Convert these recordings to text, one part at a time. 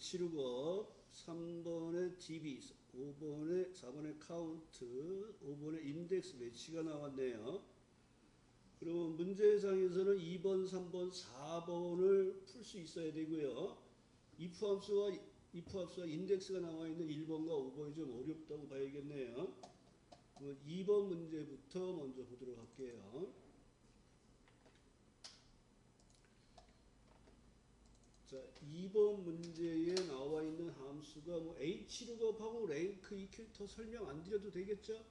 H치루법, 3번에 DB, 4번에 카운트, 5번에 인덱스 매치가 나왔네요. 그러면 문제상에서는 2번, 3번, 4번을 풀 수 있어야 되고요. if 함수와 인덱스가 나와 있는 1번과 5번이 좀 어렵다고 봐야겠네요. 그럼 2번 문제부터 먼저 보도록 할게요. 자, 2번 문제에 나와 있는 함수가 뭐 H룩업하고 랭크 이 캐릭터 설명 안 드려도 되겠죠?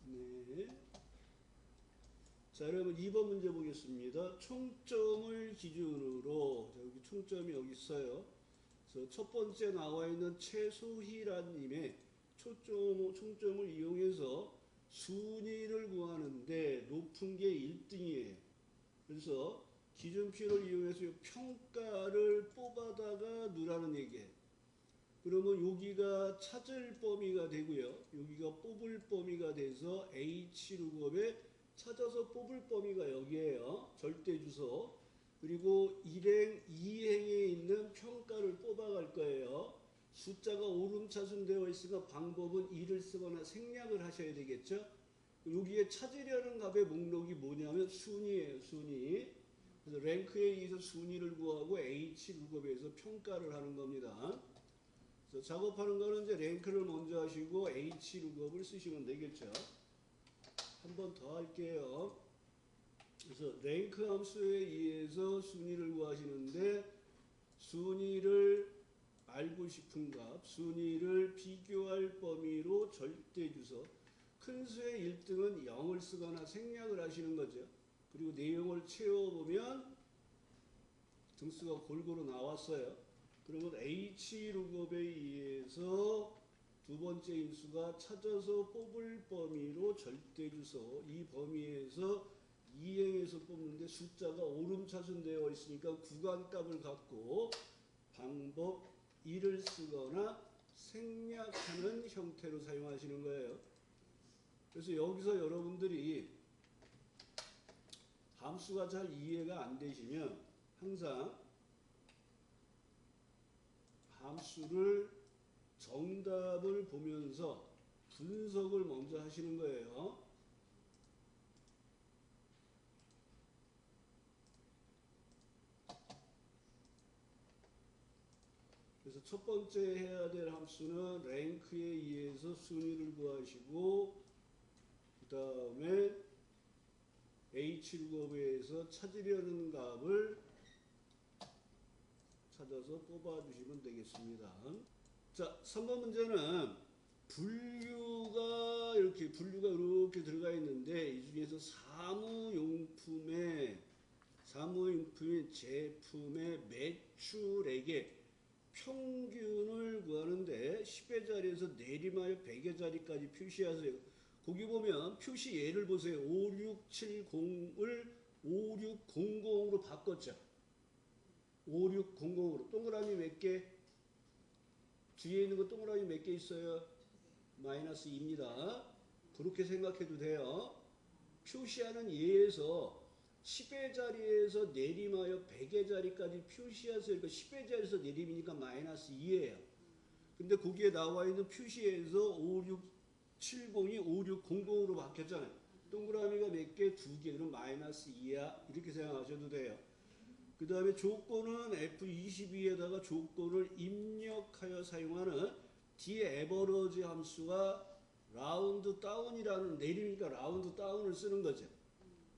네. 자, 여러분 2번 문제 보겠습니다. 총점을 기준으로, 자, 여기 총점이 여기 있어요. 그래서 첫 번째 나와 있는 최소희라님의 총점을 이용해서 순위를 구하는데 높은 게 1등이에요. 그래서 기준표를 이용해서 평가를 뽑아다가 넣으라는 얘기예요. 그러면 여기가 찾을 범위가 되고요. 여기가 뽑을 범위가 돼서 H룩업에 찾아서 뽑을 범위가 여기에요. 절대주소. 그리고 1행, 2행에 있는 평가를 뽑아갈 거예요. 숫자가 오름차순되어 있으니까 방법은 2를 쓰거나 생략을 하셔야 되겠죠. 여기에 찾으려는 값의 목록이 뭐냐면 순위예요. 순위. 그래서 랭크에 의해서 순위를 구하고 H룩업에서 평가를 하는 겁니다. 그래서 작업하는 거는 이제 랭크를 먼저 하시고 H룩업을 쓰시면 되겠죠. 한 번 더 할게요. 그래서 랭크 함수에 의해서 순위를 구하시는데 순위를 알고 싶은 값, 순위를 비교할 범위로 절대주소, 큰 수의 1등은 0을 쓰거나 생략을 하시는 거죠. 그리고 내용을 채워보면 등수가 골고루 나왔어요. 그러면 H룩업에 의해서 두 번째 인수가 찾아서 뽑을 범위로 절대주소, 이 범위에서 2행에서 뽑는데 숫자가 오름차순되어 있으니까 구간값을 갖고 방법 1을 쓰거나 생략하는 형태로 사용하시는 거예요. 그래서 여기서 여러분들이 함수가 잘 이해가 안 되시면 항상 함수를 정답을 보면서 분석을 먼저 하시는 거예요. 그래서 첫 번째 해야 될 함수는 랭크에 의해서 순위를 구하시고 그 다음에 H룩업에 의해서 찾으려는 값을 찾아서 뽑아주시면 되겠습니다. 자, 3번 문제는 분류가 이렇게 들어가 있는데 이 중에서 사무용품의 제품의 매출액의 평균을 구하는데 10의 자리에서 내림하여 100의 자리까지 표시하세요. 거기 보면 표시 예를 보세요. 5670을 5600으로 바꿨죠. 5600으로. 동그라미 몇 개? 뒤에 있는 거 동그라미 몇 개 있어요? 마이너스 2입니다. 그렇게 생각해도 돼요. 표시하는 예에서 10의 자리에서 내림하여 100의 자리까지 표시하세요. 그러니까 10의 자리에서 내림이니까 마이너스 2예요. 근데 거기에 나와 있는 표시에서 5670이 5600으로 바뀌었잖아요. 동그라미가 몇 개? 2개. 그럼 마이너스 2야. 이렇게 생각하셔도 돼요. 그 다음에 조건은 F22에다가 조건을 입력하여 사용하는 뒤에 에버러지 함수가 라운드 다운이라는 내리니까 라운드 다운을 쓰는 거죠.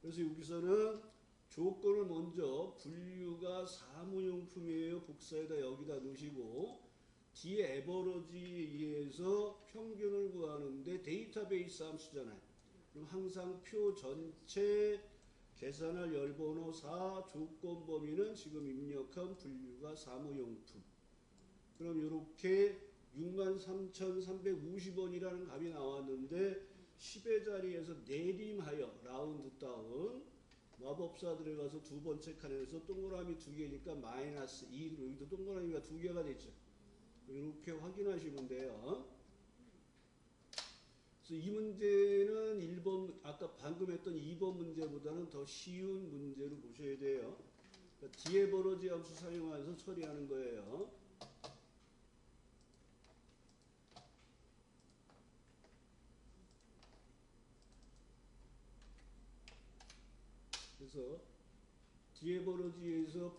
그래서 여기서는 조건을 먼저 분류가 사무용품이에요. 복사에다 여기다 놓으시고 뒤에 에버러지에 의해서 평균을 구하는데 데이터베이스 함수잖아요. 그럼 항상 표 전체 계산할 열번호 4 조건 범위는 지금 입력한 분류가 사무용품. 그럼 이렇게 63,350원이라는 값이 나왔는데 10의 자리에서 내림하여 라운드 다운 마법사 들어가서 두 번째 칸에서 동그라미 2개니까 마이너스 2 그리고 여기도 동그라미가 2개가 됐죠. 이렇게 확인하시면 돼요. 그래서 이 문제는 1번 아까 방금 했던 2번 문제보다는 더 쉬운 문제로 보셔야 돼요. 그러니까 뒤에 벌어지 함수 사용해서 처리하는 거예요. 그래서 뒤에 벌어지에서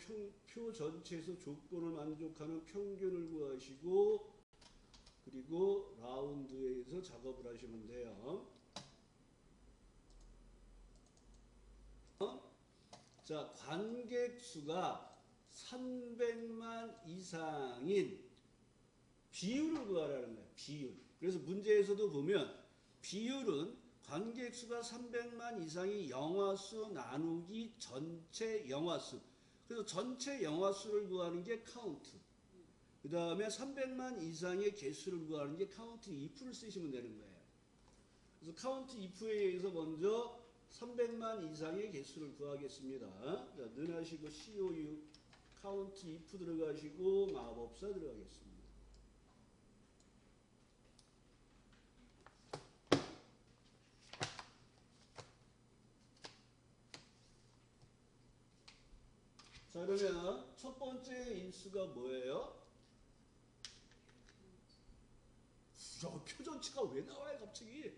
표 전체에서 조건을 만족하는 평균을 구하시고 그리고 라운드에서 작업을 하시면 돼요. 자, 관객 수가 300만 이상인 비율을 구하라는 거예요. 비율. 그래서 문제에서도 보면 비율은 관객 수가 300만 이상이 영화수 나누기 전체 영화수. 그래서 전체 영화수를 구하는 게 카운트. 그 다음에 300만 이상의 개수를 구하는 게 카운트 if를 쓰시면 되는 거예요. 그래서 카운트 if에 의해서 먼저 300만 이상의 개수를 구하겠습니다. 자, 능하시고 COU 카운트 if 들어가시고 마법사 들어가겠습니다. 자, 그러면 첫 번째 인수가 뭐예요? 야, 표전치가 왜 나와요 갑자기?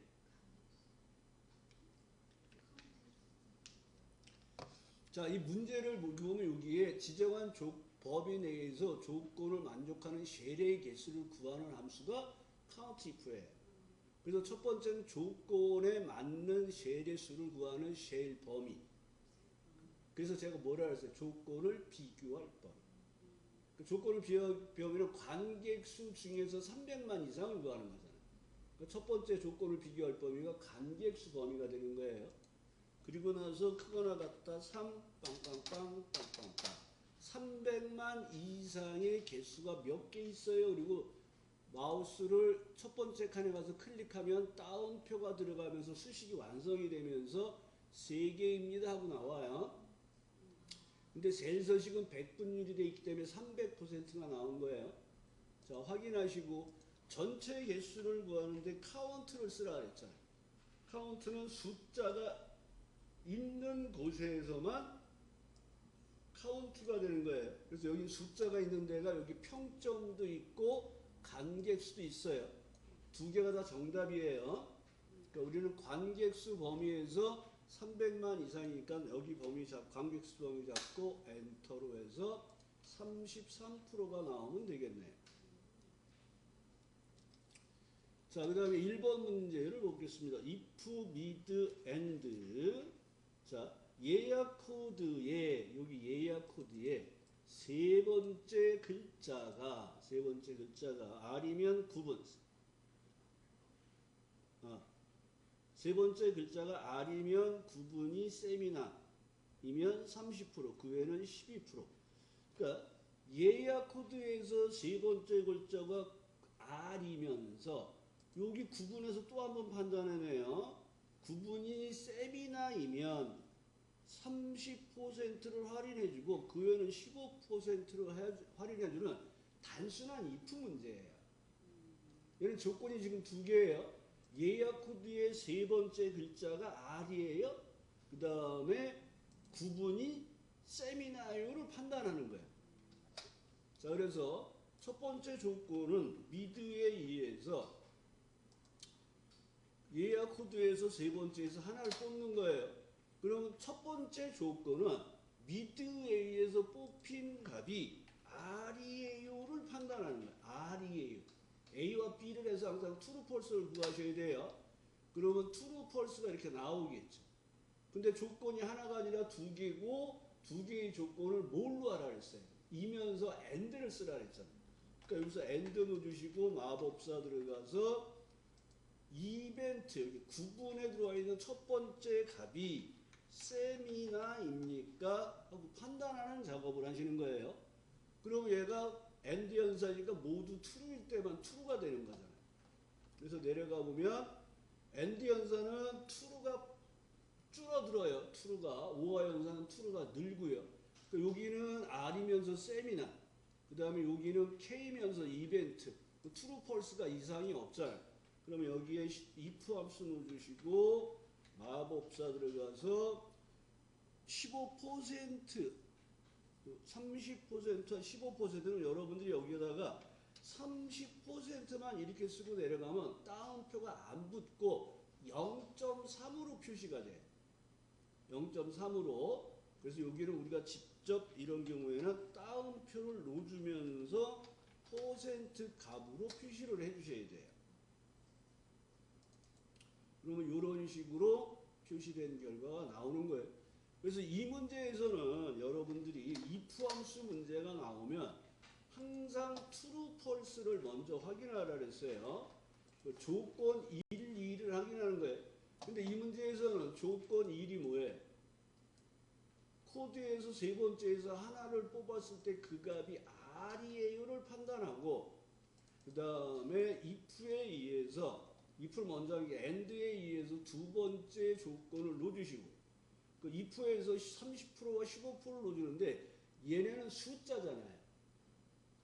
자, 이 문제를 보면 여기에 지정한 범위 내에서 조건을 만족하는 쉘의 개수를 구하는 함수가 count if예요. 그래서 첫 번째는 조건에 맞는 쉘의 수를 구하는 쉘 범위. 그래서 제가 뭐라 그랬어요? 조건을 비교할 범위. 그 조건을 비교할 범위는 관객 수 중에서 300만 이상을 구하는 거잖아요. 그러니까 첫 번째 조건을 비교할 범위가 관객 수 범위가 되는 거예요. 그리고 나서 크거나 같다 3 빵빵빵 빵빵빵 300만 이상의 개수가 몇 개 있어요. 그리고 마우스를 첫 번째 칸에 가서 클릭하면 다운표가 들어가면서 수식이 완성이 되면서 3개입니다 하고 나와요. 근데 셀 서식은 100분율이 되어 있기 때문에 300%가 나온 거예요. 자, 확인하시고 전체 개수를 구하는데 카운트를 쓰라 그랬잖아요. 카운트는 숫자가 있는 곳에서만 카운트가 되는 거예요. 그래서 여기 숫자가 있는 데가 여기 평점도 있고 관객수도 있어요. 두 개가 다 정답이에요. 그러니까 우리는 관객수 범위에서 300만 이상이니까 여기 범위 관객수 범위 잡고 엔터로 해서 33%가 나오면 되겠네요. 자, 그 다음에 1번 문제를 보겠습니다. if, mid, and. 자, 예약 코드에, 여기 예약 코드에 세 번째 글자가 R이면 9분. 세 번째 글자가 R이면 9분이 세미나이면 30%, 그 외에는 12%. 그러니까 예약 코드에서 세 번째 글자가 R이면서 여기 9분에서 또 한 번 판단해내요. 9분이 세미나이면 30%를 할인해주고 그 외에는 15%를 할인해주는 단순한 if 문제예요. 얘는 조건이 지금 두 개예요. 예약 코드의 세 번째 글자가 R이에요. 그 다음에 9분이 세미나요를 판단하는 거예요. 자, 그래서 첫 번째 조건은 mid에 의해서 예약 코드에서 세 번째에서 하나를 뽑는 거예요. 그러면 첫 번째 조건은 mid에 의해서 뽑힌 값이 R이에요를 판단하는 거예요. R이에요. A와 B를 해서 항상 true, false를 구하셔야 돼요. 그러면 true, false가 이렇게 나오겠죠. 근데 조건이 하나가 아니라 두 개고 두 개의 조건을 뭘로 하라 그랬어요? 이면서 and를 쓰라 그랬잖아요. 그러니까 여기서 and 넣어주시고 마법사 들어가서 이벤트 여기 9분에 들어와 있는 첫 번째 값이 세미나입니까? 하고 판단하는 작업을 하시는 거예요. 그럼 얘가 and 연산이니까 모두 true일 때만 true가 되는 거잖아요. 그래서 내려가 보면 and 연산은 true가 줄어들어요. true가 오화 연산은 true가 늘고요. 그러니까 여기는 R이면서 세미나, 그 다음에 여기는 K면서 이벤트, true, false가 이상이 없잖아요. 그러면 여기에 if 함수 넣어주시고 마법사 들어가서 15% 30%, 15%는 여러분들이 여기에다가 30%만 이렇게 쓰고 내려가면 따옴표가 안 붙고 0.3으로 표시가 돼. 0.3으로. 그래서 여기는 우리가 직접 이런 경우에는 따옴표를 넣어주면서 퍼센트 값으로 표시를 해주셔야 돼요. 그러면 이런 식으로 표시된 결과가 나오는 거예요. 그래서 이 문제에서는 여러분들이 if 함수 문제가 나오면 항상 true, false를 먼저 확인하라 그랬어요. 조건 1, 2를 확인하는 거예요. 근데 이 문제에서는 조건 1이 뭐예요? 코드에서 세 번째에서 하나를 뽑았을 때 그 값이 R이에요를 판단하고, 그 다음에 if에 의해서, if를 먼저 하는 게 and에 의해서 두 번째 조건을 넣어주시고, 그 if에서 30%와 15%를 넣어주는데 얘네는 숫자잖아요.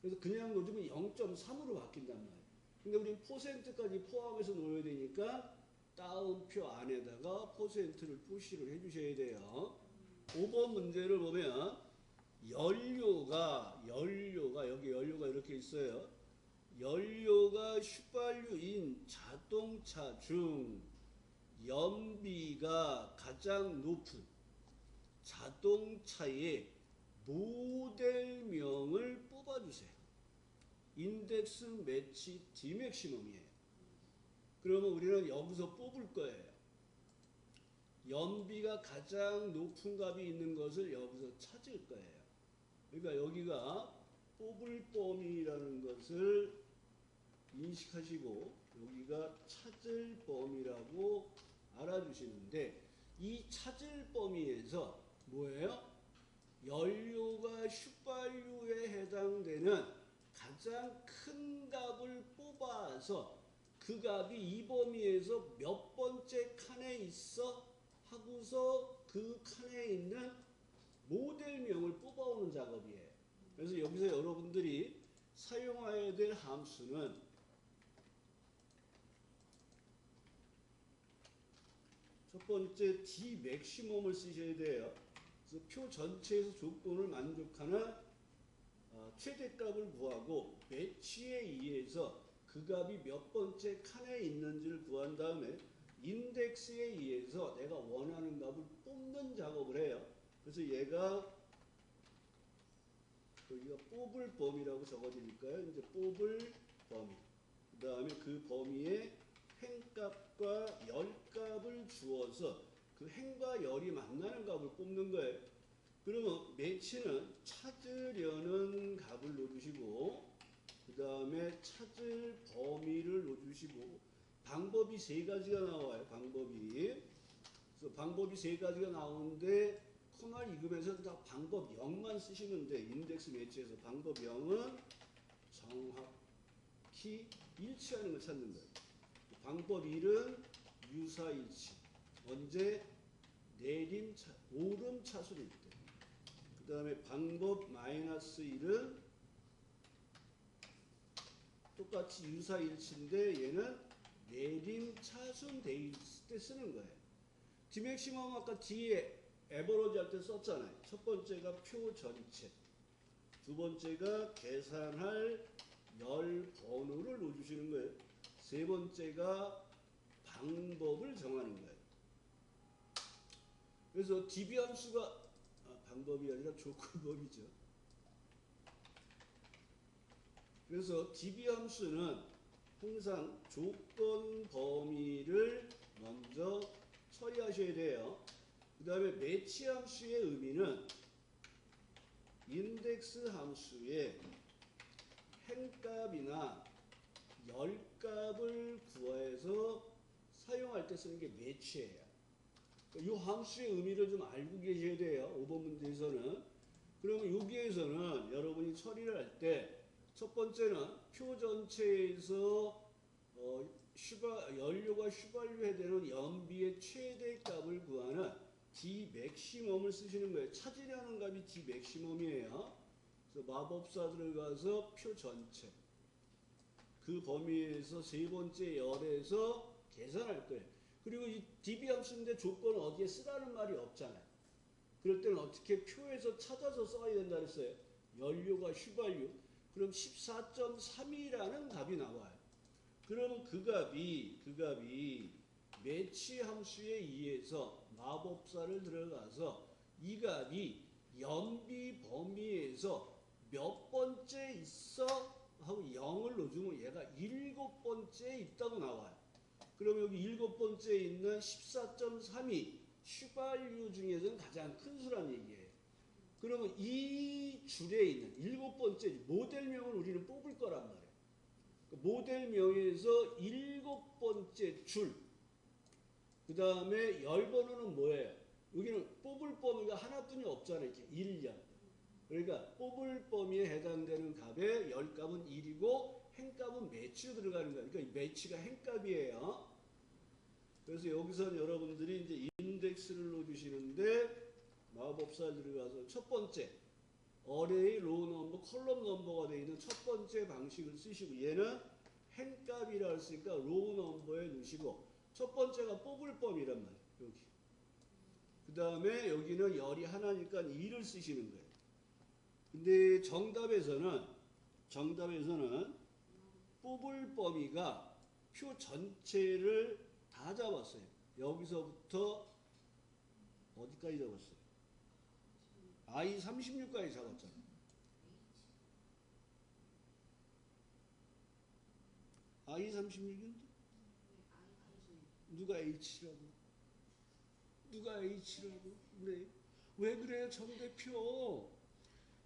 그래서 그냥 넣어주면 0.3으로 바뀐단 말이에요. 근데 우리는 퍼센트까지 포함해서 넣어야 되니까 따옴표 안에다가 퍼센트를 표시를 해주셔야 돼요. 5번 문제를 보면 연료가 여기 연료가 이렇게 있어요. 연료가 휘발유인 자동차 중 연비가 가장 높은 자동차의 모델명을 뽑아주세요. 인덱스 매치 D맥시멈이에요. 그러면 우리는 여기서 뽑을 거예요. 연비가 가장 높은 값이 있는 것을 여기서 찾을 거예요. 그러니까 여기가 뽑을 범위라는 것을 인식하시고 여기가 찾을 범위라고 알아주시는데, 이 찾을 범위에서 뭐예요? 연료가 휘발유에 해당되는 가장 큰 값을 뽑아서 그 값이 이 범위에서 몇 번째 칸에 있어 하고서 그 칸에 있는 모델명을 뽑아오는 작업이에요. 그래서 여기서 여러분들이 사용해야 될 함수는 첫 번째 D맥시멈을 쓰셔야 돼요. 그래서 표 전체에서 조건을 만족하는 최대값을 구하고 매치에 의해서 그 값이 몇 번째 칸에 있는지를 구한 다음에 인덱스에 의해서 내가 원하는 값을 뽑는 작업을 해요. 그래서 얘가 여기가 뽑을 범위라고 적어드릴까요? 이제 뽑을 범위. 그 다음에 그 범위에 행값과 열값을 주어서 그 행과 열이 만나는 값을 뽑는 거예요. 그러면 매치는 찾으려는 값을 넣어주시고, 그 다음에 찾을 범위를 넣어주시고, 방법이 세 가지가 나와요. 그래서 방법이 세 가지가 나오는데 코말 이급에서 다 방법 0만 쓰시면 돼. 인덱스 매치에서 방법 0은 정확히 일치하는 걸 찾는 거예요. 방법 1은 유사일치. 언제? 오름 차순일 때. 그 다음에 방법 -1은 똑같이 유사일치인데 얘는 내림 차순 돼 있을 때 쓰는 거예요. D맥시멈 아까 D에 에버러지 할 때 썼잖아요. 첫 번째가 표 전체, 두 번째가 계산할 열 번호를 넣어주시는 거예요. 세 번째가 방법을 정하는 거예요. 그래서 DB 함수가 방법이 아니라 조건법이죠. 그래서 DB 함수는 항상 조건 범위를 먼저 처리하셔야 돼요. 그 다음에 매치 함수의 의미는 인덱스 함수의 행값이나 열값을 구해서 사용할 때 쓰는 게 매치예요. 이 함수의 의미를 좀 알고 계셔야 돼요. 5번 문제에서는. 그러면 여기에서는 여러분이 처리를 할 때 첫 번째는 표 전체에서 연료가 휘발유에 되는 연비의 최대값을 구하는 D맥시멈을 쓰시는 거예요. 찾으려는 값이 D맥시멈이에요. 그래서 마법사 들어가서 표 전체 그 범위에서 세 번째 열에서 계산할 거예요. 그리고 이 DB 함수인데 조건은 어디에 쓰라는 말이 없잖아요. 그럴 때는 어떻게 표에서 찾아서 써야 된다 그랬어요. 연료가 휘발유. 그럼 14.3이라는 값이 나와요. 그러면 그 값이 매치 함수에 의해서 마법사를 들어가서 이 값이 연비 범위에서 몇 번째 있어? 하고 0을 넣어주면 얘가 7번째에 있다고 나와요. 그럼 여기 7번째에 있는 14.3이 휘발유 중에서는 가장 큰 수란 얘기예요. 그러면 이 줄에 있는 7번째 모델명을 우리는 뽑을 거란 말이에요. 모델명에서 7번째 줄, 그 다음에 열번호는 뭐예요? 여기는 뽑을 범위가 하나뿐이 없잖아요. 이렇게 1년. 그러니까 뽑을 범위에 해당되는 값의 열값은 1이고 행값은 매치로 들어가는 거예요. 그러니까 매치가 행값이에요. 그래서 여기서 여러분들이 이제 인덱스를 넣어주시는데 마법사 들어가서 첫 번째 어레이 로우 넘버 컬럼 넘버가 되어 있는 첫 번째 방식을 쓰시고 얘는 행값이라 했으니까 로우 넘버에 넣으시고 첫 번째가 뽑을 범위란 말이에요. 여기. 그 다음에 여기는 열이 하나니까 2를 쓰시는 거예요. 근데 정답에서는 뽑을 범위가 표 전체를 다 잡았어요. 여기서부터 어디까지 잡았어요? I36까지 잡았잖아요. I36인데? 누가 H라고? 누가 H라고? 그래. 왜 그래요, 정 대표?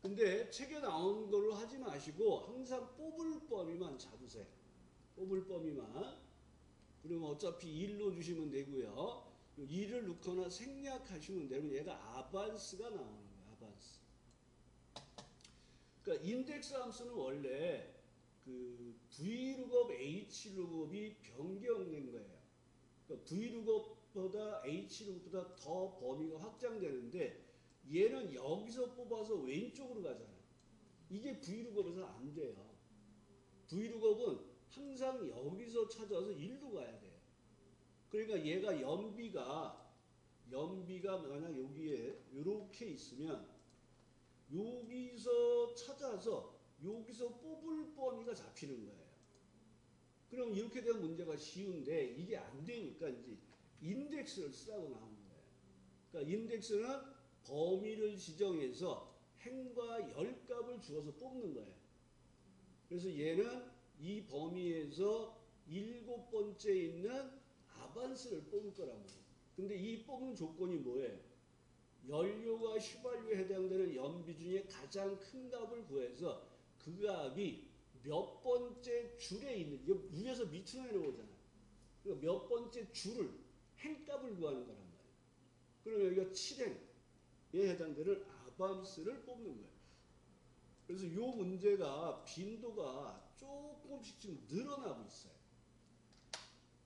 근데 책에 나온 걸로 하지 마시고 항상 뽑을 범위만 잡으세요. 뽑을 범위만. 그러면 어차피 1로 주시면 되고요. 2를 넣거나 생략하시면 되면 얘가 아반스가 나오는 거예요. 아반스. 그러니까 인덱스 함수는 원래 그 V룩업, H룩업이 변경된 거예요. 그러니까 V룩업보다 H룩업보다 더 범위가 확장되는데 얘는 여기서 뽑아서 왼쪽으로 가잖아요. 이게 V룩업에서는 안 돼요. V룩업은 항상 여기서 찾아서 1로 가야 돼요. 그러니까 얘가 연비가 만약 여기에 이렇게 있으면 여기서 찾아서 여기서 뽑을 범위가 잡히는 거예요. 그럼 이렇게 되면 문제가 쉬운데 이게 안 되니까 이제 인덱스를 쓰라고 나오는 거예요. 그러니까 인덱스는 범위를 지정해서 행과 열값을 주어서 뽑는 거예요. 그래서 얘는 이 범위에서 7번째 있는 아반스를 뽑을 거란 말이에요. 근데 이 뽑는 조건이 뭐예요? 연료가 휘발유에 해당되는 연비 중에 가장 큰 값을 구해서 그 값이 몇 번째 줄에 있는, 이거 위에서 밑으로 내려오잖아요. 그러니까 몇 번째 줄을 행값을 구하는 거란 말이에요. 그러면 여기가 7행에 해당되는 아반스를 뽑는 거예요. 그래서 이 문제가 빈도가 조금씩 지금 늘어나고 있어요.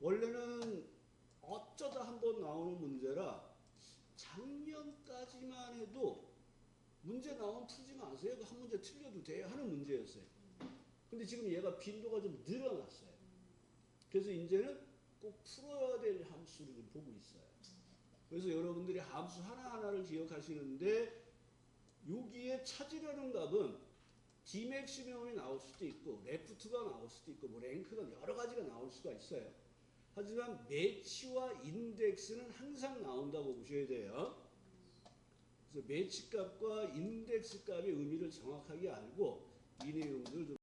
원래는 어쩌다 한번 나오는 문제라 작년까지만 해도 문제 나오면 풀지 마세요. 한 문제 틀려도 돼요 하는 문제였어요. 근데 지금 얘가 빈도가 좀 늘어났어요. 그래서 이제는 꼭 풀어야 될 함수를 보고 있어요. 그래서 여러분들이 함수 하나하나를 기억하시는데 여기에 찾으려는 값은 D맥시멈이 나올 수도 있고 레프트가 나올 수도 있고 뭐 랭크가 여러 가지가 나올 수가 있어요. 하지만 매치와 인덱스는 항상 나온다고 보셔야 돼요. 그래서 매치 값과 인덱스 값의 의미를 정확하게 알고 이 내용들을 좀